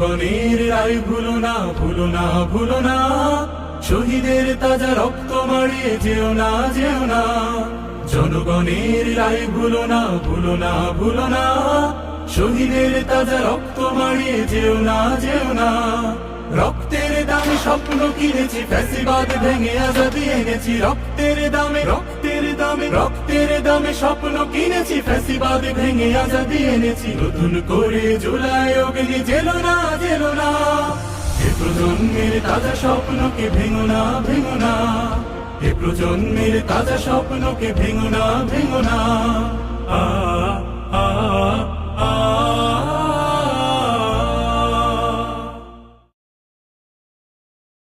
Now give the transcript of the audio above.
জনগণের রায় ভুলো না, ভুলো না, ভুলো না। শহীদের তাজা রক্ত মারিয়ে যেও না, যেও না। জনগণের রায় ভুলো না, ভুলো না, ভুলো না। শহীদের তাজা রক্ত মারিয়ে যেও না, যেও না। রক্তের দামে স্বপ্ন কিনেছি, ফ্যাসিবাদ ভেঙে আজাদি এনেছি। রক্তের দামে, রক্তের দামে, রক্তের দামে স্বপ্ন কিনেছি, ফ্যাসিবাদ ভেঙে আজাদি এনেছি। নতুন করে জুলাই অগ্নি জেলো না, জেলো না। এ প্রজন্মের তাজা স্বপ্নকে ভেঙো না, ভেঙো না। এ প্রজন্মের তাজা স্বপ্নকে ভেঙো না, ভেঙো না। আ আ